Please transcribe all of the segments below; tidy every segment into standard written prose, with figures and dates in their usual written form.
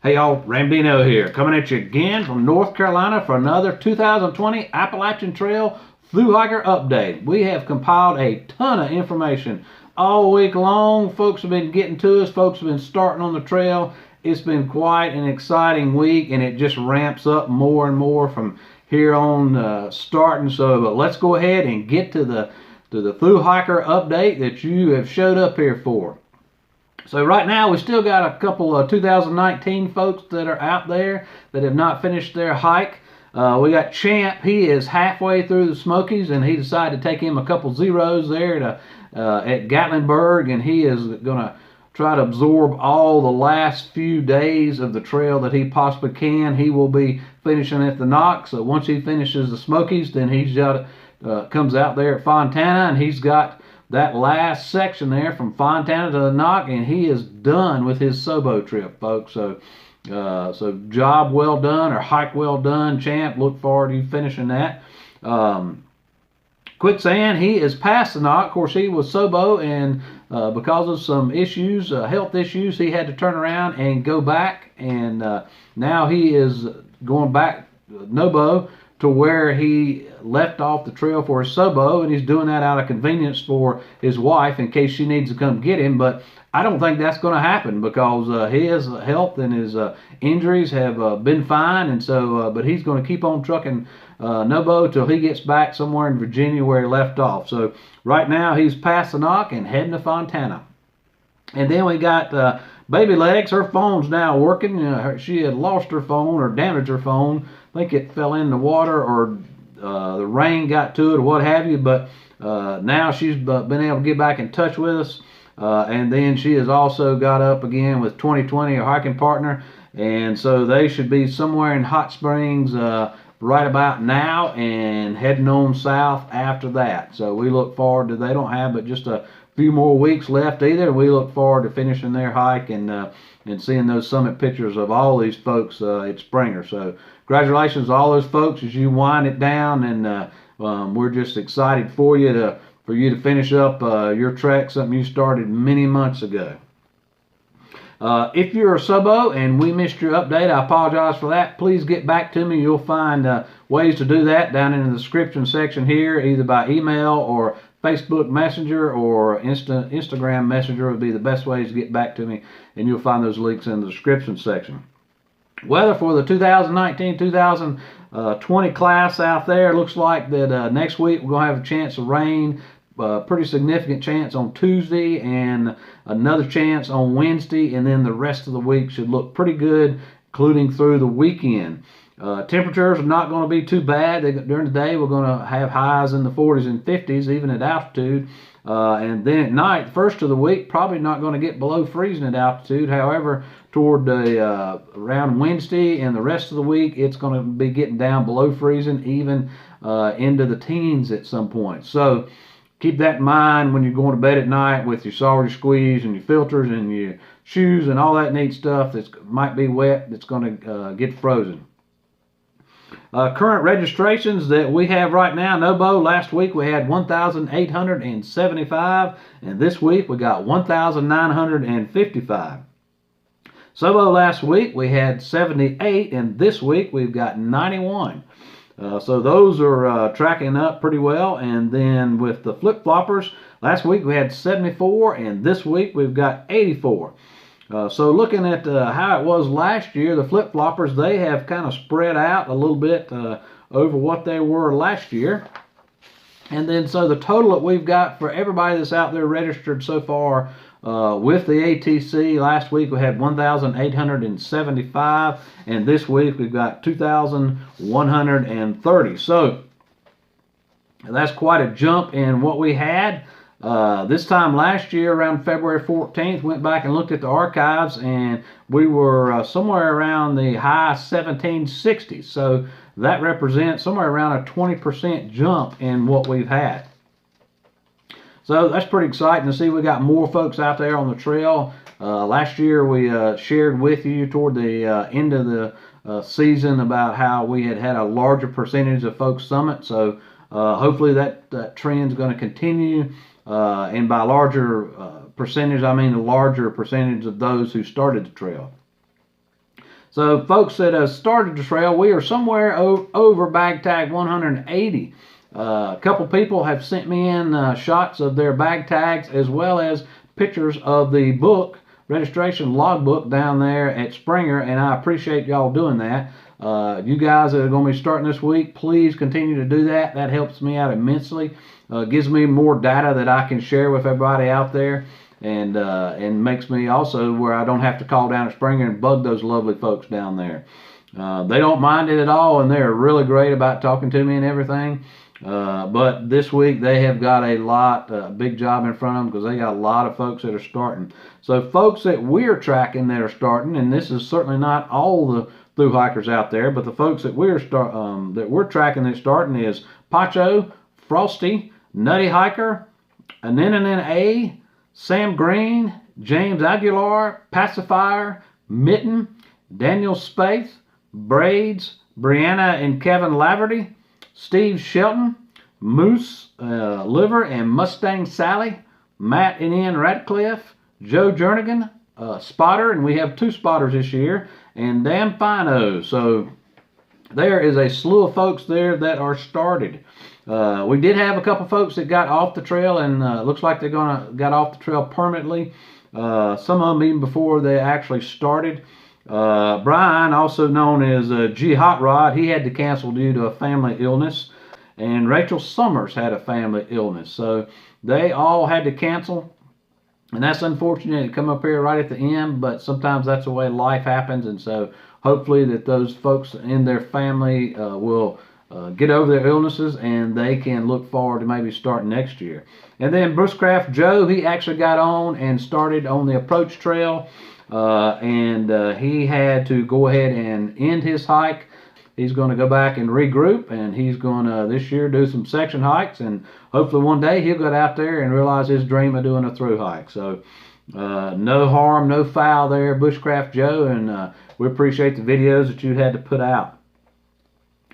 Hey y'all, Ramdino here, coming at you again from North Carolina for another 2020 Appalachian Trail Thru Hiker update. We have compiled a ton of information all week long. Folks have been getting to us, folks have been starting on the trail. It's been quite an exciting week, and it just ramps up more and more from here on starting. So let's go ahead and get to the Thru Hiker update that you have showed up here for. So right now we still got a couple of 2019 folks that are out there that have not finished their hike. We got Champ. He is halfway through the Smokies, and he decided to take him a couple zeros there at Gatlinburg, and he is going to try to absorb all the last few days of the trail that he possibly can. He will be finishing at the Knock. So once he finishes the Smokies, then he's got comes out there at Fontana, and he's got that last section there from Fontana to the Knock, and he is done with his Sobo trip, folks. So job well done, or hike well done, Champ. Look forward to you finishing that. Quicksand, he is past the Knock. Of course, he was Sobo, and because of some issues, health issues, he had to turn around and go back, and now he is going back Nobo to where he left off the trail for his Sobo, and he's doing that out of convenience for his wife in case she needs to come get him. But I don't think that's going to happen, because his health and his injuries have been fine, and so but he's going to keep on trucking Nobo till he gets back somewhere in Virginia where he left off. So right now he's past the Knock and heading to Fontana. And then we got Baby Legs. Her phone's now working. She had lost her phone or damaged her phone. I think it fell in the water, or the rain got to it, or what have you. But now she's been able to get back in touch with us. And then she has also got up again with 2020, her hiking partner. And so they should be somewhere in Hot Springs right about now, and heading on south after that. So we look forward to, they don't have but just a few more weeks left either. We look forward to finishing their hike and seeing those summit pictures of all these folks at Springer. So congratulations to all those folks as you wind it down, and we're just excited for you to finish up your trek, something you started many months ago. If you're a Sobo and we missed your update, I apologize for that. Please get back to me. You'll find ways to do that down in the description section here, either by email or Facebook Messenger or Instagram Messenger would be the best ways to get back to me, and you'll find those links in the description section. Weather for the 2019-2020 class out there, looks like that next week we're going to have a chance of rain. Pretty significant chance on Tuesday, and another chance on Wednesday, and then the rest of the week should look pretty good, including through the weekend. Temperatures are not going to be too bad. During the day we're going to have highs in the 40s and 50s, even at altitude. And then at night, first of the week, probably not going to get below freezing at altitude. However, toward around Wednesday and the rest of the week, it's going to be getting down below freezing, even into the teens at some point. So keep that in mind when you're going to bed at night with your Sorry Squeeze and your filters and your shoes and all that neat stuff that might be wet, that's going to get frozen. Current registrations that we have right now, Nobo, last week we had 1,875, and this week we got 1,955. Sobo last week we had 78, and this week we've got 91. So those are tracking up pretty well. And then with the flip-floppers, last week we had 74, and this week we've got 84. So looking at how it was last year, the flip-floppers, they have kind of spread out a little bit over what they were last year. And then so the total that we've got for everybody that's out there registered so far with the ATC, last week we had 1,875, and this week we've got 2,130. So that's quite a jump in what we had. This time last year, around February 14th, went back and looked at the archives, and we were somewhere around the high 1760s. So that represents somewhere around a 20% jump in what we've had. So that's pretty exciting to see. We got more folks out there on the trail. Last year we shared with you toward the end of the season about how we had a larger percentage of folks summit. So hopefully that trend is going to continue. And by larger percentage, I mean a larger percentage of those who started the trail. So folks that have started the trail, we are somewhere over bag tag 180. A couple people have sent me in shots of their bag tags as well as pictures of the book, registration logbook down there at Springer, and I appreciate y'all doing that. You guys that are going to be starting this week, please continue to do that. That helps me out immensely. Gives me more data that I can share with everybody out there, and makes me also where I don't have to call down at Springer and bug those lovely folks down there. They don't mind it at all, and they're really great about talking to me and everything. But this week they have got a big job in front of them because they got a lot of folks that are starting. So folks that we're tracking that are starting, and this is certainly not all the thru hikers out there, but the folks that we're tracking that's starting is Pacho, Frosty, Nutty Hiker, Aninanin A, Sam Green, James Aguilar, Pacifier, Mitten, Daniel Spaeth, Braids, Brianna and Kevin Laverty, Steve Shelton, Moose, Liver and Mustang Sally, Matt and Ian Radcliffe, Joe Jernigan, Spotter, and we have 2 spotters this year, and Dan Fino. So there is a slew of folks there that are started. We did have a couple folks that got off the trail, and looks like they're got off the trail permanently. Some of them even before they actually started. Brian, also known as G Hot Rod, he had to cancel due to a family illness, and Rachel Summers had a family illness, so they all had to cancel. And that's unfortunate. It come up here right at the end, but sometimes that's the way life happens, and so hopefully that those folks in their family will get over their illnesses and they can look forward to maybe starting next year. And then Bushcraft Joe, he actually got on and started on the approach trail, and he had to go ahead and end his hike. He's going to go back and regroup, and he's going to this year do some section hikes, and hopefully one day he'll get out there and realize his dream of doing a thru hike. So no harm, no foul there, Bushcraft Joe, and we appreciate the videos that you had to put out.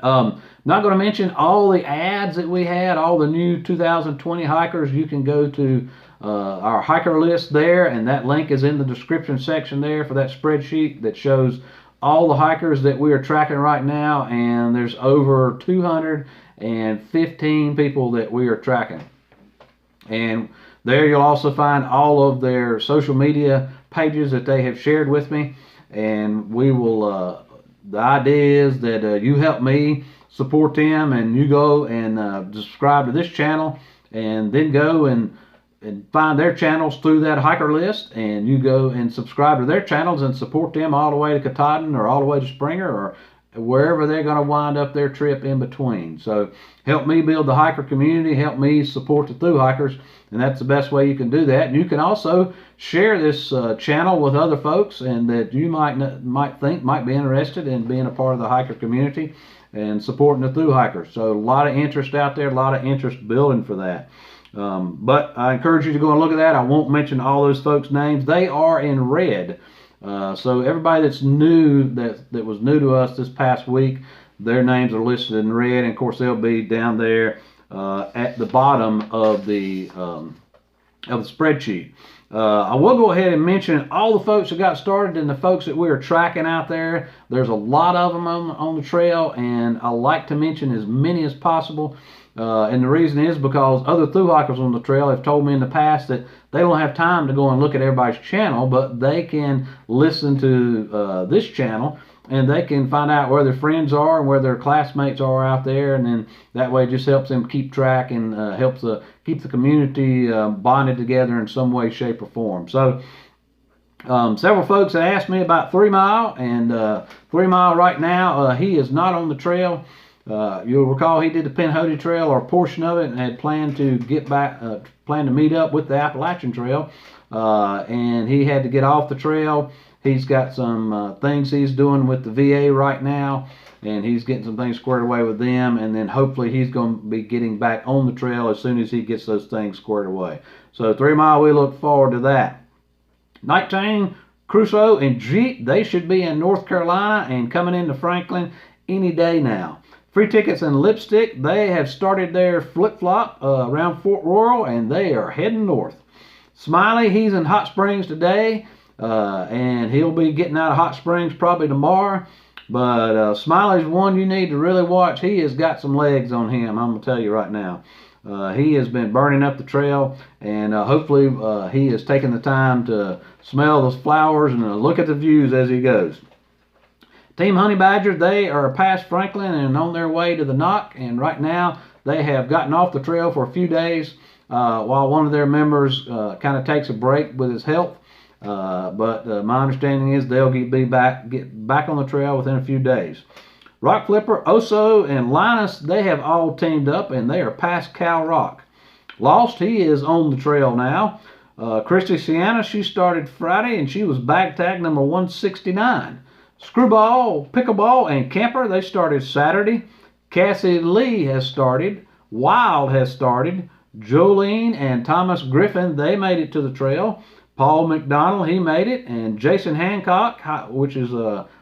Not going to mention all the ads that we had, all the new 2020 hikers. You can go to our hiker list there, and that link is in the description section there for that spreadsheet that shows all the hikers that we are tracking right now, and there's over 215 people that we are tracking. And there you'll also find all of their social media pages that they have shared with me, and we will the idea is that you help me support them, and you go and subscribe to this channel, and then go and find their channels through that hiker list, and you go and subscribe to their channels and support them all the way to Katahdin or all the way to Springer or wherever they're going to wind up their trip in between. So help me build the hiker community, help me support the thru hikers, and that's the best way you can do that. And you can also share this channel with other folks and that you might think might be interested in being a part of the hiker community and supporting the thru hikers. So a lot of interest out there, a lot of interest building for that. But I encourage you to go and look at that. I won't mention all those folks' names. They are in red. So everybody that's new, that was new to us this past week, their names are listed in red. And of course, they'll be down there at the bottom of the spreadsheet. I will go ahead and mention all the folks that got started and the folks that we are tracking out there. There's a lot of them on the trail, and I like to mention as many as possible. And the reason is because other thru hikers on the trail have told me in the past that they don't have time to go and look at everybody's channel, but they can listen to this channel, and they can find out where their friends are and where their classmates are out there, and then that way it just helps them keep track and helps keep the community bonded together in some way, shape, or form. So several folks have asked me about 3 Mile, and 3 Mile right now, he is not on the trail. You'll recall he did the Pinhoti Trail, or a portion of it, and had planned to get back, planned to meet up with the Appalachian Trail, and he had to get off the trail. He's got some things he's doing with the VA right now, and he's getting some things squared away with them, and then hopefully he's going to be getting back on the trail as soon as he gets those things squared away. So 3 Mile, we look forward to that. Night Chain, Crusoe, and Jeep, they should be in North Carolina and coming into Franklin any day now. Free Tickets and Lipstick, they have started their flip-flop around Fort Royal, and they are heading north. Smiley, he's in Hot Springs today. and he'll be getting out of Hot Springs probably tomorrow. But Smiley's one you need to really watch. He has got some legs on him, I'm going to tell you right now. He has been burning up the trail, and hopefully he is taking the time to smell those flowers and look at the views as he goes. Team Honey Badger, they are past Franklin and on their way to the Knock, and right now they have gotten off the trail for a few days while one of their members kind of takes a break with his health. But my understanding is they'll get back on the trail within a few days. Rock Flipper, Oso, and Linus, they have all teamed up, and they are past Cow Rock. Lost, he is on the trail now. Christy Sienna, she started Friday, and she was bag tag number 169. Screwball, Pickleball, and Camper, they started Saturday. Cassie Lee has started. Wild has started. Jolene and Thomas Griffin, they made it to the trail. Paul McDonald, he made it. And Jason Hancock, which is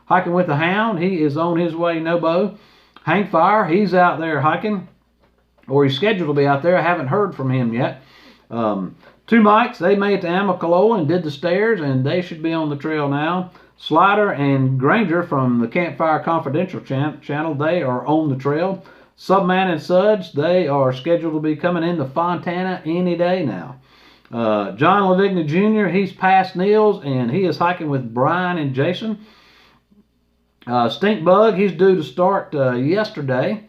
Hiking with the Hound, he is on his way, Nobo. Hank Fire, he's out there hiking, or he's scheduled to be out there. I haven't heard from him yet. Two Mikes, they made it to Amicalola and did the stairs, and they should be on the trail now. Slider and Granger from the Campfire Confidential channel, they are on the trail. Subman and Suds, they are scheduled to be coming into Fontana any day now. John Lavigna Jr., he's past Niels, and he is hiking with Brian and Jason. Stinkbug, he's due to start yesterday.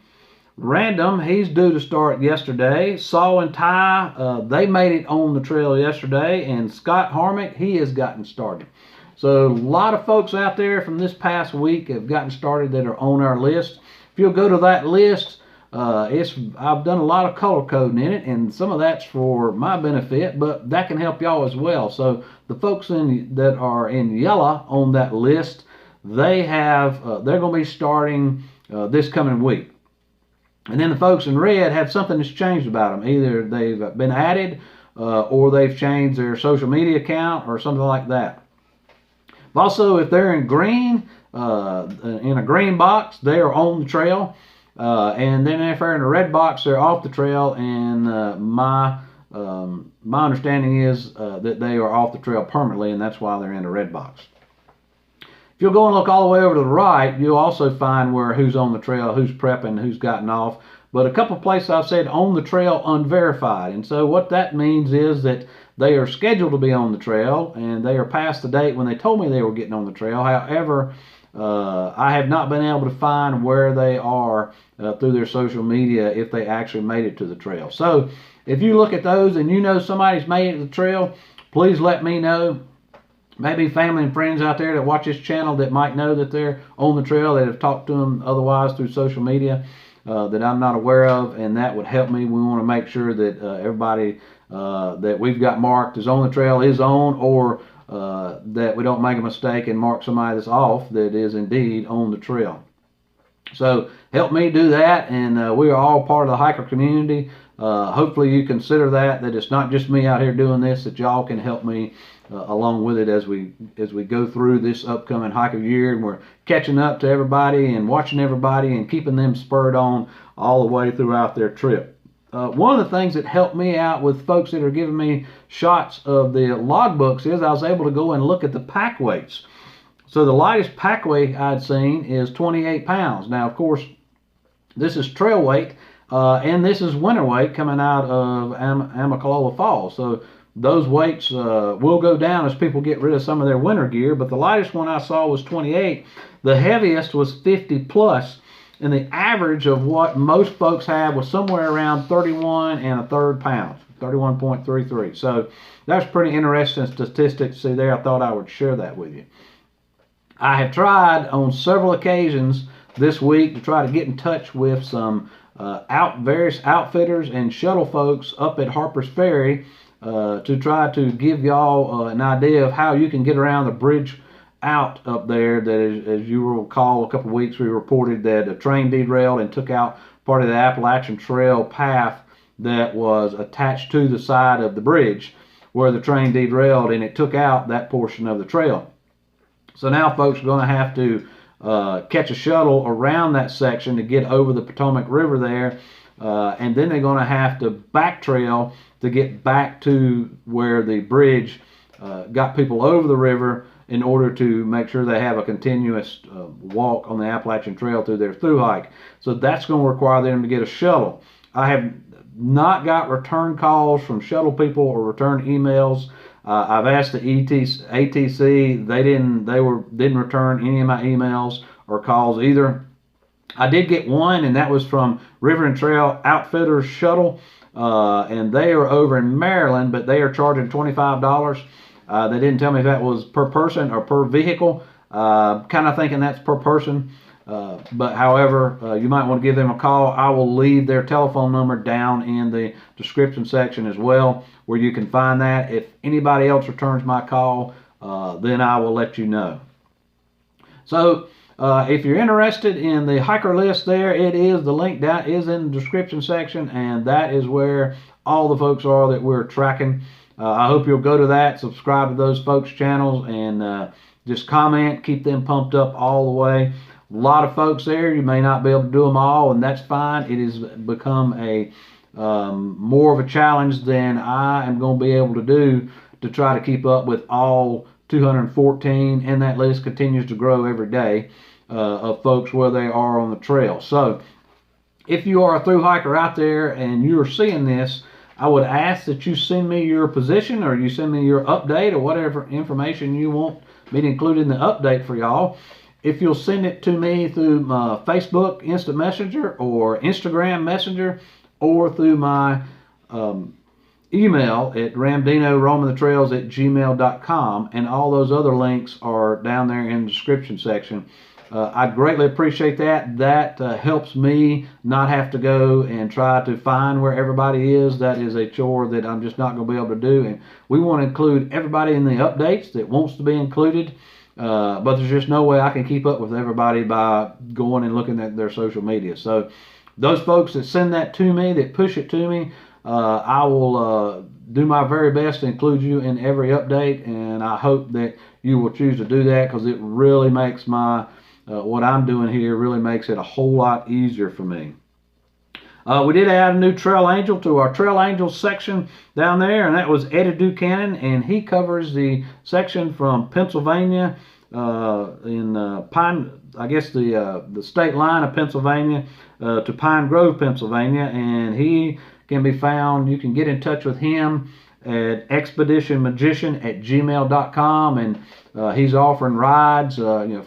Random, he's due to start yesterday. Saw and Ty, they made it on the trail yesterday. And Scott Harmick, he has gotten started. So a lot of folks out there from this past week have gotten started that are on our list. If you'll go to that list, I've done a lot of color coding in it, and some of that's for my benefit, but that can help y'all as well. So the folks that are in yellow on that list, they're going to be starting this coming week. And then the folks in red have something that's changed about them. Either they've been added or they've changed their social media account or something like that. Also, if they're in green, in a green box, they are on the trail. And then if they're in a red box, they're off the trail. And my understanding is that they are off the trail permanently, and that's why they're in a red box. If you'll go and look all the way over to the right, you'll also find who's on the trail, who's prepping, who's gotten off. But a couple of places I've said on the trail unverified. And so what that means is that they are scheduled to be on the trail, and they are past the date when they told me they were getting on the trail. However, I have not been able to find where they are through their social media if they actually made it to the trail. So if you look at those and you know somebody's made it to the trail, please let me know. Maybe family and friends out there that watch this channel that might know that they're on the trail, that have talked to them otherwise through social media that I'm not aware of, and that would help me. We want to make sure that everybody that we've got marked is on the trail is on, or that we don't make a mistake and mark somebody that's off that is indeed on the trail. So help me do that, and we are all part of the hiker community. Hopefully you consider that it's not just me out here doing this, that y'all can help me along with it as we go through this upcoming hiker year, and we're catching up to everybody and watching everybody and keeping them spurred on all the way throughout their trip. One of the things that helped me out with folks that are giving me shots of the logbooks is I was able to go and look at the pack weights. So the lightest pack weight I'd seen is 28 pounds. Now, of course, this is trail weight, and this is winter weight coming out of Amicalola Falls. So those weights will go down as people get rid of some of their winter gear, but the lightest one I saw was 28. The heaviest was 50 plus, and the average of what most folks have was somewhere around 31 1/3 pounds, 31.33. So that's pretty interesting statistics to see there. I thought I would share that with you. I have tried on several occasions this week to try to get in touch with some various outfitters and shuttle folks up at Harpers Ferry to try to give y'all an idea of how you can get around the bridge out up there. That is, as you will recall, a couple of weeks we reported that a train derailed and took out part of the Appalachian Trail path that was attached to the side of the bridge where the train derailed, and it took out that portion of the trail. So now folks are going to have to catch a shuttle around that section to get over the Potomac River there, and then they're going to have to back trail to get back to where the bridge got people over the river in order to make sure they have a continuous walk on the Appalachian Trail through their thru hike. So that's going to require them to get a shuttle. I have not got return calls from shuttle people or return emails. I've asked the ATC. They didn't return any of my emails or calls either. I did get one, and that was from River and Trail Outfitters Shuttle, and they are over in Maryland, but they are charging $25. They didn't tell me if that was per person or per vehicle. Kind of thinking that's per person. But however, you might want to give them a call. I will leave their telephone number down in the description section as well, where you can find that. If anybody else returns my call, then I will let you know. So if you're interested in the hiker list there, the link down is in the description section, and that is where all the folks are that we're tracking. I hope you'll go to that, subscribe to those folks' channels, and just comment, keep them pumped up all the way. A lot of folks there. You may not be able to do them all, and that's fine. It has become a more of a challenge than I am going to be able to do to try to keep up with all 214, and that list continues to grow every day of folks where they are on the trail. So if you are a thru hiker out there and you're seeing this, I would ask that you send me your position, or you send me your update, or whatever information you want me to include in the update for y'all. If you'll send it to me through my Facebook Instant Messenger or Instagram Messenger, or through my email at ramdinoroamingthetrails@gmail.com, and all those other links are down there in the description section. I'd greatly appreciate that. That helps me not have to go and try to find where everybody is. That is a chore that I'm just not going to be able to do. And we want to include everybody in the updates that wants to be included. But there's just no way I can keep up with everybody by going and looking at their social media. So those folks that send that to me, that push it to me, I will do my very best to include you in every update. And I hope that you will choose to do that, because it really makes my what I'm doing here really makes it a whole lot easier for me. We did add a new Trail Angel to our Trail Angels section down there, and that was Eddie Buchanan, and he covers the section from Pennsylvania in Pine, I guess the state line of Pennsylvania to Pine Grove, Pennsylvania, and he can be found. You can get in touch with him at expeditionmagician@gmail.com, and he's offering rides,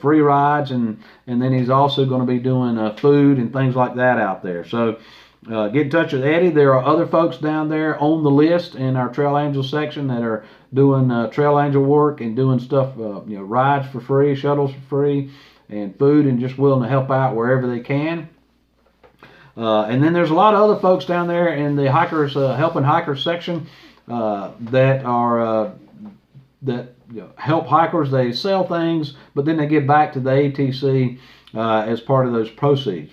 free rides, and then he's also going to be doing food and things like that out there. So get in touch with Eddie. There are other folks down there on the list in our Trail Angel section that are doing Trail Angel work and doing stuff, rides for free, shuttles for free, and food, and just willing to help out wherever they can. And then there's a lot of other folks down there in the hikers, helping hikers section, that are help hikers. They sell things, but then they give back to the ATC as part of those proceeds.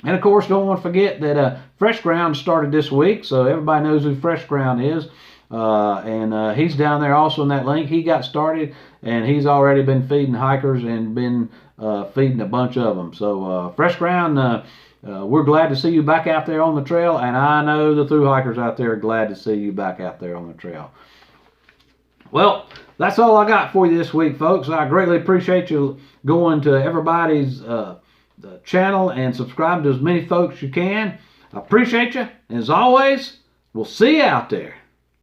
And of course, don't want to forget that Fresh Ground started this week, so everybody knows who Fresh Ground is. And he's down there also in that link. He got started, and he's already been feeding hikers and been feeding a bunch of them. So Fresh Ground, we're glad to see you back out there on the trail, and I know the thru hikers out there are glad to see you back out there on the trail. Well, that's all I got for you this week, folks. I greatly appreciate you going to everybody's channel and subscribe to as many folks you can. I appreciate you. And as always, we'll see you out there.